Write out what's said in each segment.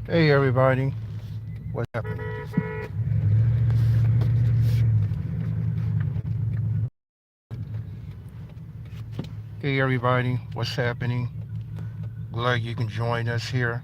Hey everybody, what's happening? Hey everybody, what's happening? Glad you can join us here.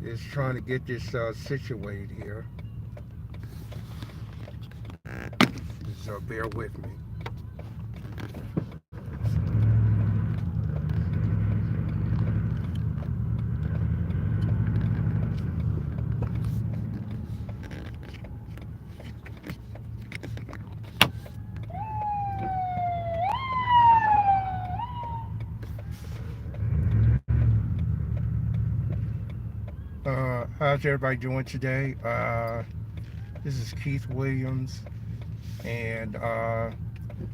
Just trying to get this situated here. So bear with me. How's everybody doing today? This is Keith Williams, and the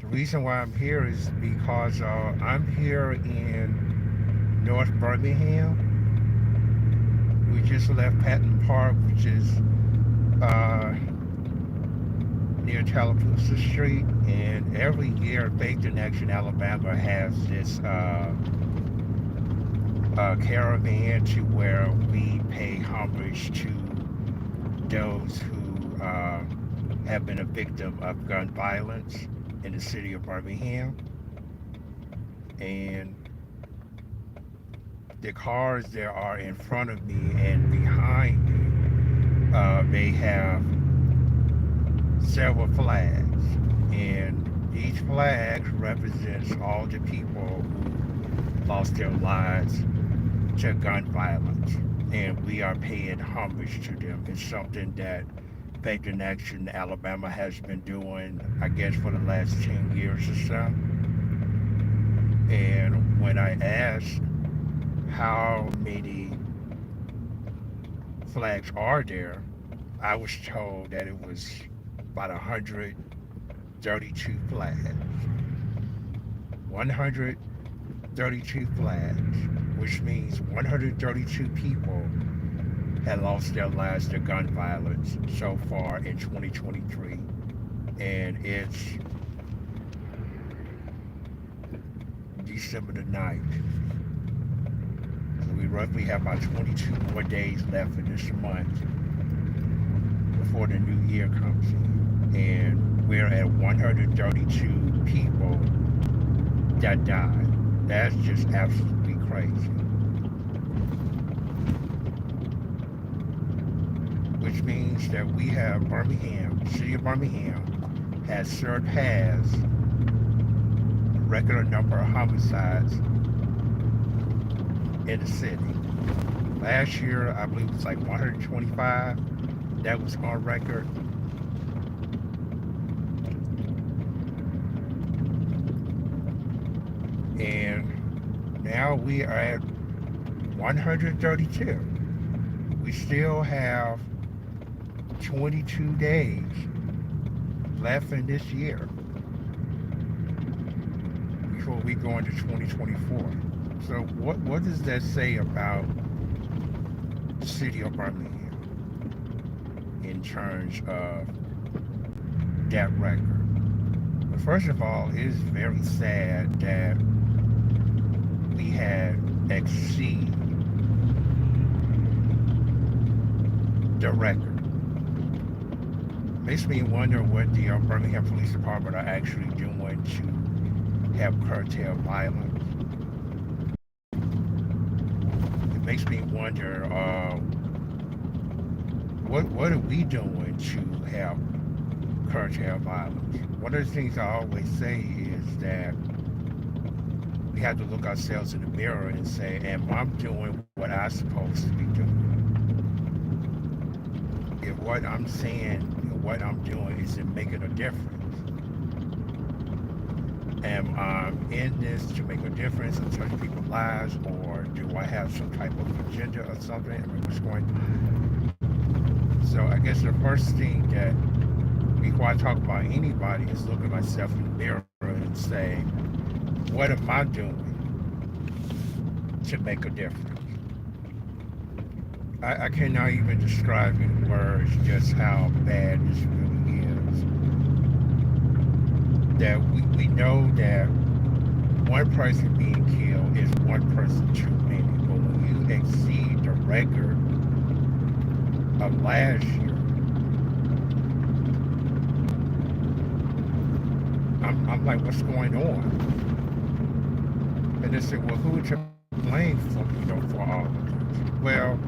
reason why I'm here is because I'm here in North Birmingham. We just left Patton Park, which is uh, near Tallapoosa Street, and every year Faith in Action Alabama has this caravan to where we pay homage to those who have been a victim of gun violence in the city of Birmingham. And the cars that are in front of me and behind me, they have several flags, and each flag represents all the people who lost their lives to gun violence, and we are paying homage to them. It's something that Faith in Action Alabama has been doing, I guess, for the last 10 years or so. And when I asked how many flags are there, I was told that it was about 132 flags. 132 flags, which means 132 people had lost their lives to gun violence so far in 2023. And it's December the 9th. So we roughly have about 22 more days left in this month before the new year comes in. And we're at 132 people that died. That's just absolutely crazy. Which means that we have Birmingham, city of Birmingham, has surpassed the regular number of homicides in the city. Last year, I believe it was like 125. That was on record. And now we are at 132. We still have 22 days left in this year before we go into 2024. So what does that say about the city of Birmingham in terms of that record? But first of all, it is very sad that we had exceed the record. Makes me wonder what the Birmingham Police Department are actually doing to have curtail violence. It makes me wonder what are we doing to have curtail violence? One of the things I always say is that we have to look ourselves in the mirror and say, am I doing what I'm supposed to be doing? If what I'm saying, what I'm doing, is it making a difference? Am I in this to make a difference and touch people's lives, or do I have some type of agenda or something? I mean, what's going on? So I guess the first thing that, before I talk about anybody, is look at myself in the mirror and say, what am I doing to make a difference? I cannot even describe in words just how bad this really is. That we know that one person being killed is one person too many. But when you exceed the record of last year, I'm like, what's going on? And they said, well, who to blame for, for all of this? Well,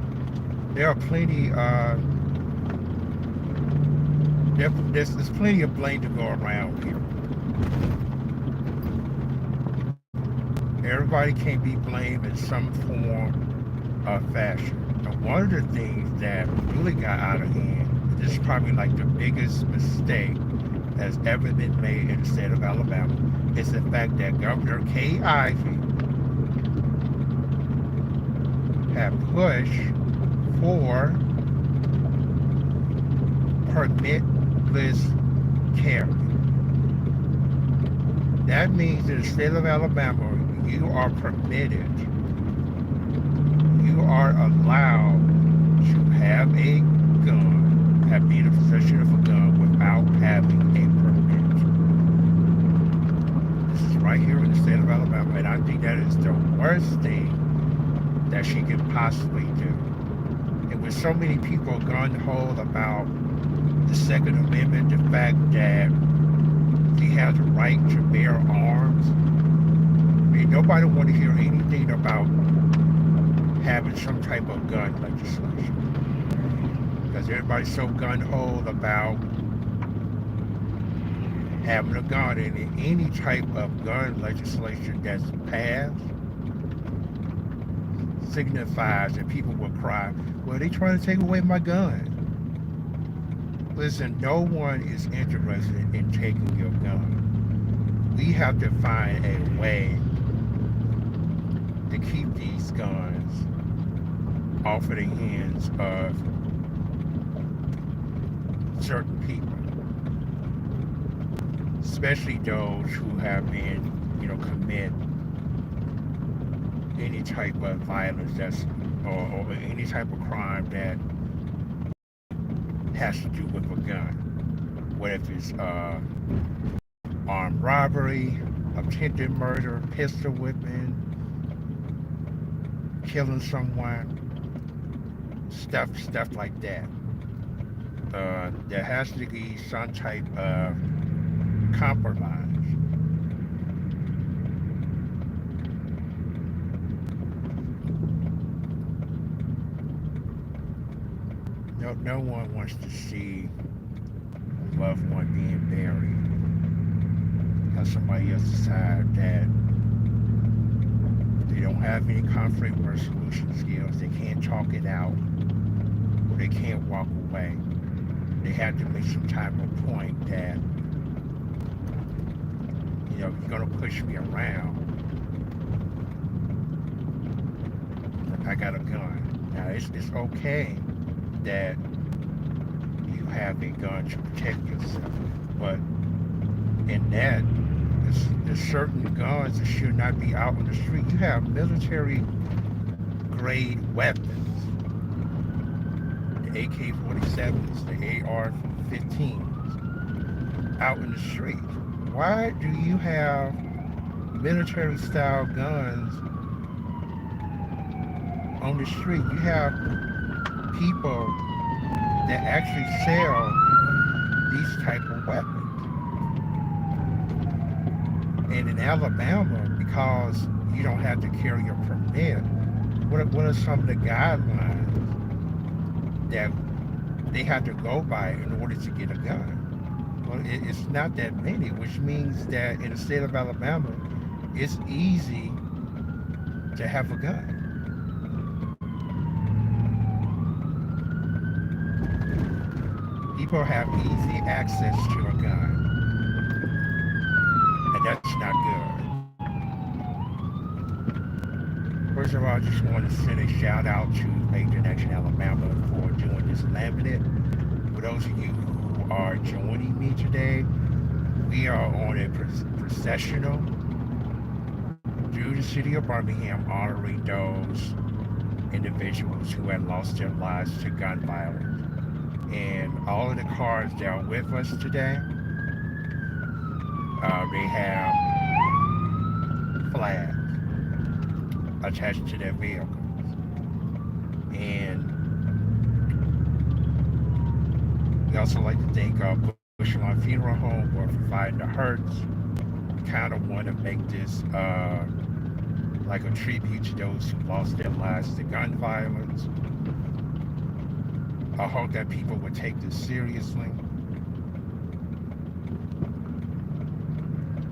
there are plenty, there's plenty of blame to go around here. Everybody can be blamed in some form or fashion. And one of the things that really got out of hand, this is probably like the biggest mistake that's ever been made in the state of Alabama, is the fact that Governor Kay Ivey had pushed for permitless carry. That means in the state of Alabama, you are permitted, you are allowed to have a gun, be in possession of a gun without having a permit. This is right here in the state of Alabama, and I think that is the worst thing that she could possibly do. And with so many people gun-ho about the Second Amendment, the fact that he has the right to bear arms, I mean, nobody want to hear anything about having some type of gun legislation. Because everybody's so gun-ho about having a gun, and any type of gun legislation that's passed signifies that people will cry, well, they trying to take away my gun. Listen, no one is interested in taking your gun. We have to find a way to keep these guns off of the hands of certain people, especially those who have been, commit any type of violence or any type of crime that has to do with a gun, whether it's armed robbery, attempted murder, pistol whipping, killing someone, stuff like that. There has to be some type of compromise. No one wants to see a loved one being buried because somebody else decided that they don't have any conflict resolution skills, they can't talk it out, or they can't walk away. They have to make some type of point that, you're going to push me around. I got a gun. Now, it's okay that you have a gun to protect yourself, but in that, there's certain guns that should not be out on the street. You have military grade weapons, the AK-47s, the AR-15s, out in the street. Why do you have military style guns on the street? You have people that actually sell these type of weapons. And in Alabama, because you don't have to carry a permit, what are some of the guidelines that they have to go by in order to get a gun? Well, it's not that many, which means that in the state of Alabama, it's easy to have a gun. people have easy access to a gun, and that's not good. First of all, I just want to send a shout out to Major Action Alabama for doing this laminate. For those of you who are joining me today, we are on a processional through the city of Birmingham honoring those individuals who had lost their lives to gun violence. And all of the cars that are with us today, they have flags attached to their vehicles. And we also like to thank Bushline Funeral Home for providing the hearse. We kind of want to make this like a tribute to those who lost their lives to gun violence. I hope that people would take this seriously.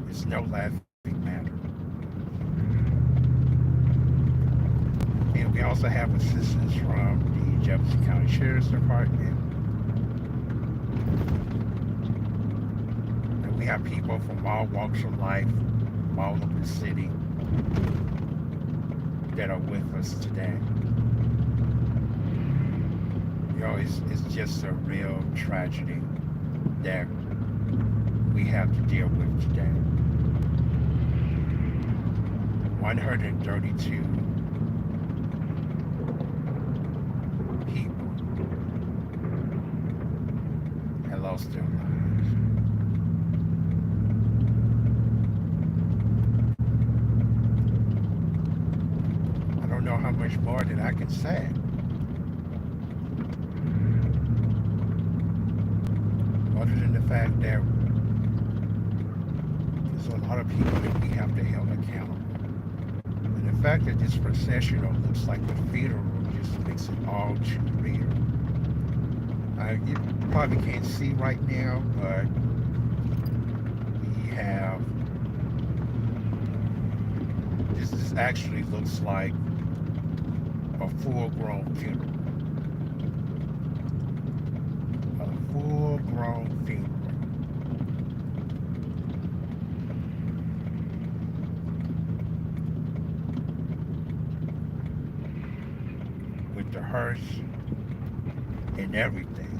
It's no laughing matter. And we also have assistance from the Jefferson County Sheriff's Department. And we have people from all walks of life, from all over the city, that are with us today. You know, it's just a real tragedy that we have to deal with today. 132 people have lost their lives. I don't know how much more that I can say. Other than the fact that there's a lot of people that we have to hold accountable. And the fact that this processional looks like the funeral just makes it all too real. You probably can't see right now, but we have, this actually looks like a full-grown funeral. A full-grown funeral. With the hearse and everything.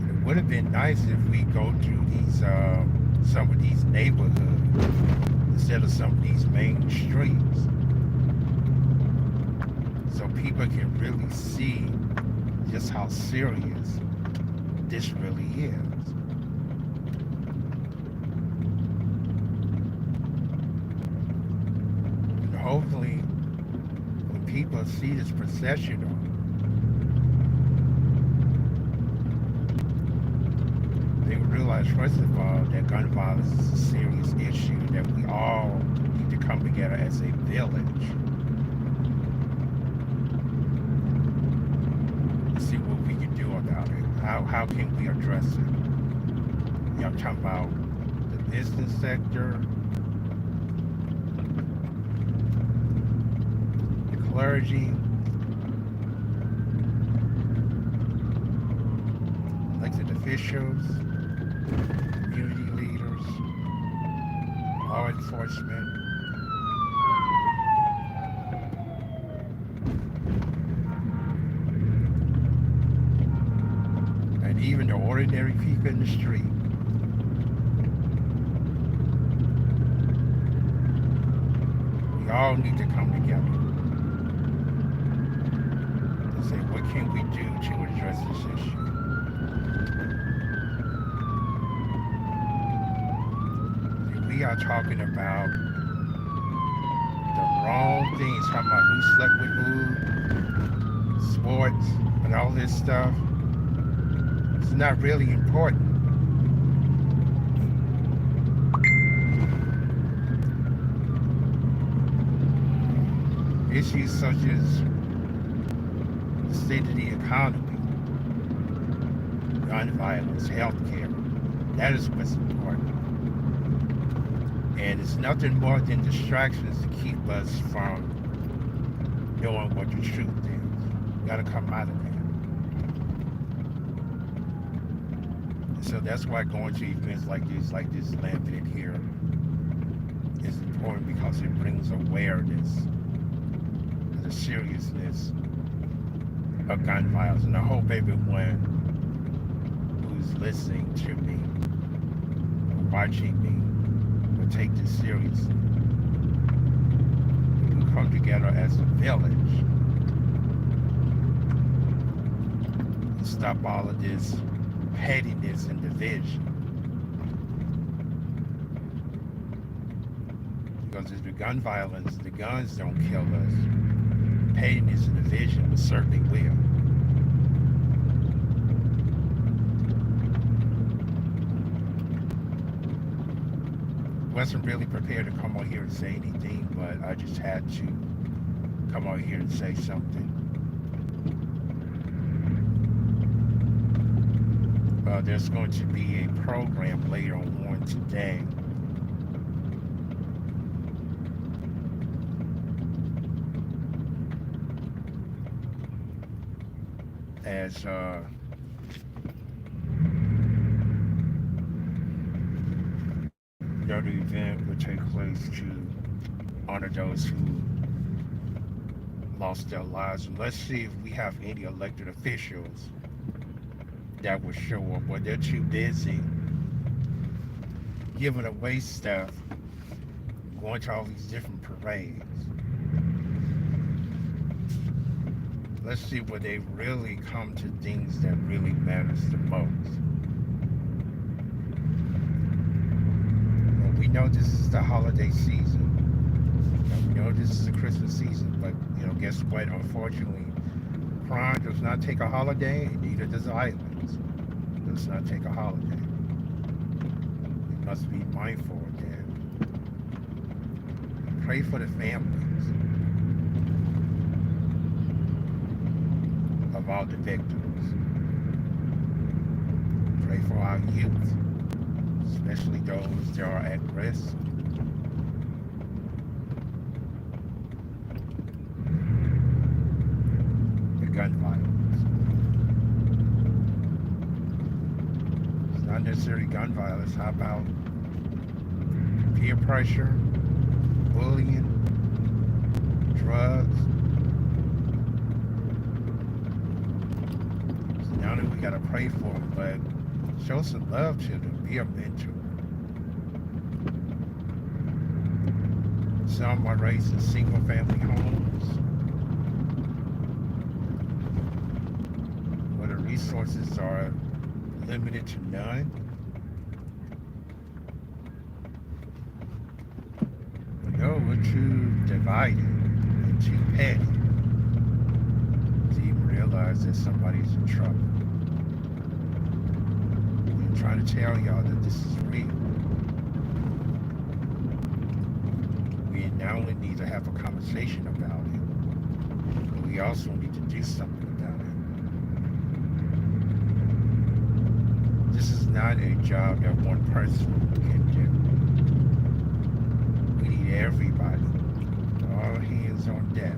It would have been nice if we go through these, some of these neighborhoods instead of some of these main streets, so people can really see just how serious this really is. And hopefully, when people see this processional, they will realize, first of all, that gun violence is a serious issue, that we all need to come together as a village and see what we can do about it. How can we address it? You know, I'm talking about the business sector, the clergy, elected officials, community leaders, law enforcement, and even the ordinary people in the street. We all need to come together and say, what can we do to address this issue? We are talking about the wrong things, talking about who slept with who, sports, and all this stuff. It's not really important. Issues such as the state of the economy, gun violence, healthcare, that is what's important. And it's nothing more than distractions to keep us from knowing what the truth is. We gotta come out of that. So that's why going to events like this landed in here, is important because it brings awareness to the seriousness of gun violence. And I hope everyone who's listening to me, or watching me, will take this seriously. We can come together as a village and stop all of this pettiness and division. Because if the gun violence, the guns don't kill us, pettiness and division certainly will. Wasn't really prepared to come on here and say anything, but I just had to come on here and say something. There's going to be a program later on today as the event will take place to honor those who lost their lives. And let's see if we have any elected officials that will show up, but they're too busy giving away stuff, going to all these different parades. Let's see where they really come to things that really matters the most. Well, we know this is the holiday season. We know this is the Christmas season, but guess what? Unfortunately, crime does not take a holiday, and neither does violence. It does not take a holiday. We must be mindful of that. Pray for the families of all the victims. Pray for our youth, especially those that are at risk. The gun violence. It's not necessarily gun violence. How about peer pressure, bullying, drugs? So now that we gotta pray for them, but show some love to them. Be a mentor. Some are raised in single-family homes where the resources are limited to none. We're too divided and too petty to even realize that somebody's in trouble. I'm trying to tell y'all that this is real. We not only need to have a conversation about it, but we also need to do something about it. This is not a job that one person can do. Everybody, all hands on deck.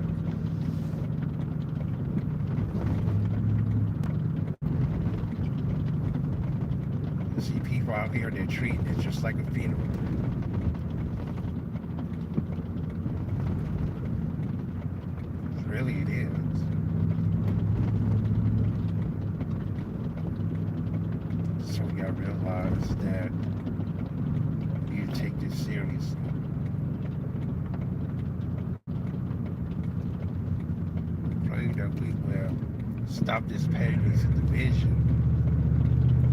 You see people out here, they're treating it just like a funeral. Really, it is. So we gotta realize that we need to take this seriously. That we will stop this pettiness and division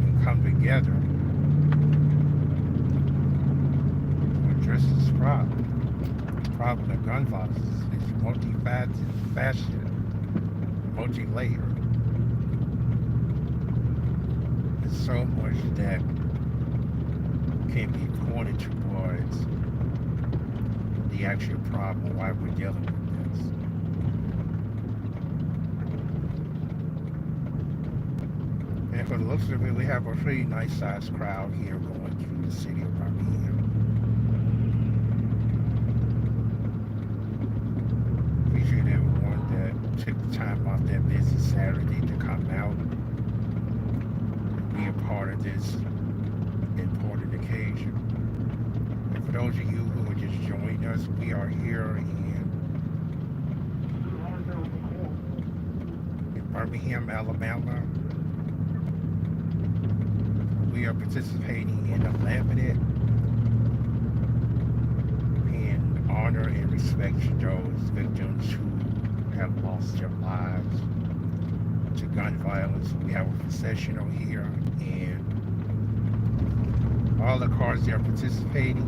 and come together to address this problem. The problem of gun violence is multifaceted, multi-layered. There's so much that can be pointed towards the actual problem, why we're dealing with this. And for the looks of it, we have a pretty nice sized crowd here going through the city of Birmingham. Appreciate everyone that took the time off their busy Saturday to come out and be a part of this important occasion. And for those of you who are just joining us, we are here in Birmingham, Alabama. We are participating in a limited in honor and respect to those victims who have lost their lives to gun violence. We have a processional here, and all the cars that are participating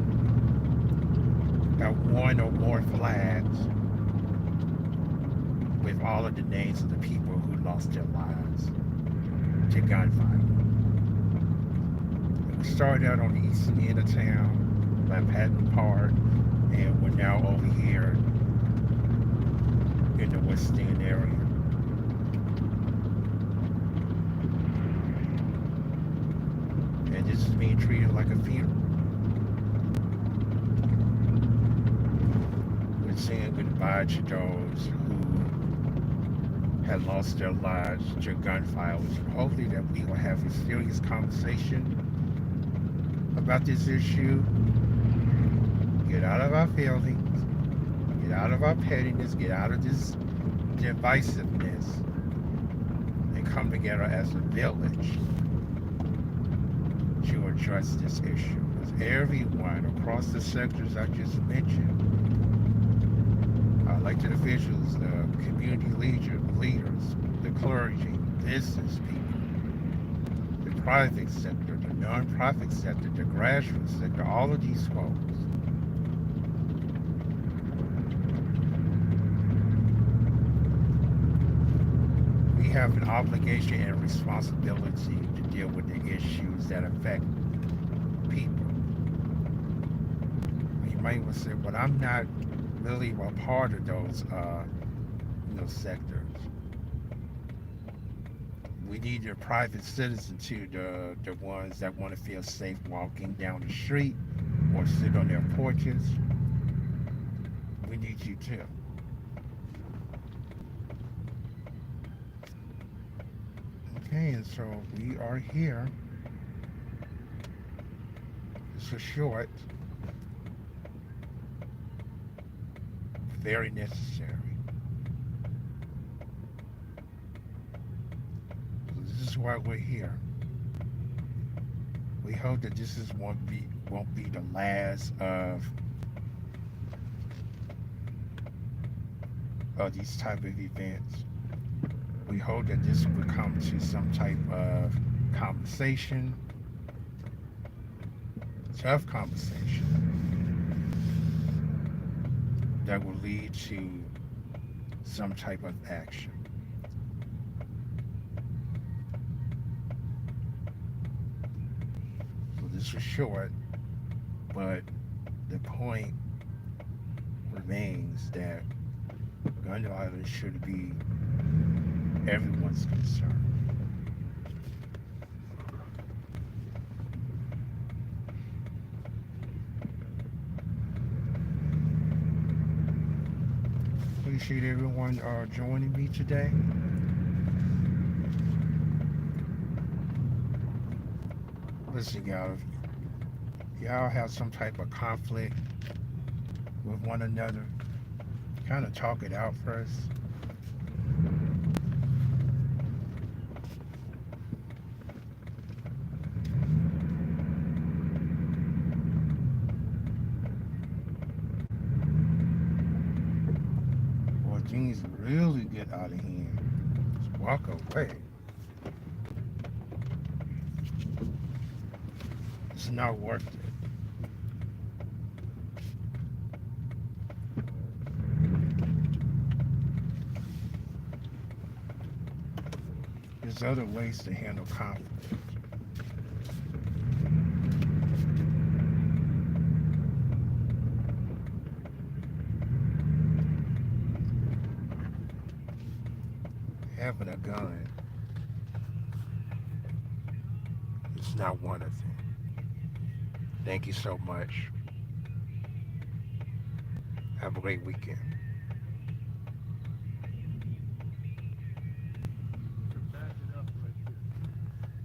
have one or more flags with all of the names of the people who lost their lives to gun violence. We started out on the eastern end of town, by Patton Park, and we're now over here in the West End area. And this is being treated like a funeral. We're saying goodbye to those who had lost their lives to gun violence. Hopefully that we will have a serious conversation about this issue. Get out of our feelings, get out of our pettiness, get out of this divisiveness, and come together as a village to address this issue. Because everyone across the sectors I just mentioned, elected officials, the community leaders, the clergy, business people, the private sector, the non-profit sector, the grassroots sector, all of these folks have an obligation and responsibility to deal with the issues that affect people. You might want to say, but I'm not really a part of those sectors. We need the private citizens too, the ones that want to feel safe walking down the street or sit on their porches. We need you too. Okay, and so we are here. It's a short, very necessary. So this is why we're here. We hope that this won't be the last of these type of events. We hope that this will come to some type of conversation, tough conversation, that will lead to some type of action. So this is short, but the point remains that gun violence should be everyone's concern. Appreciate everyone joining me today. Listen, y'all, if y'all have some type of conflict with one another, kind of talk it out first. Things really get out of hand, just walk away. It's not worth it. There's other ways to handle conflict. Having a gun is not one of them. Thank you so much. Have a great weekend.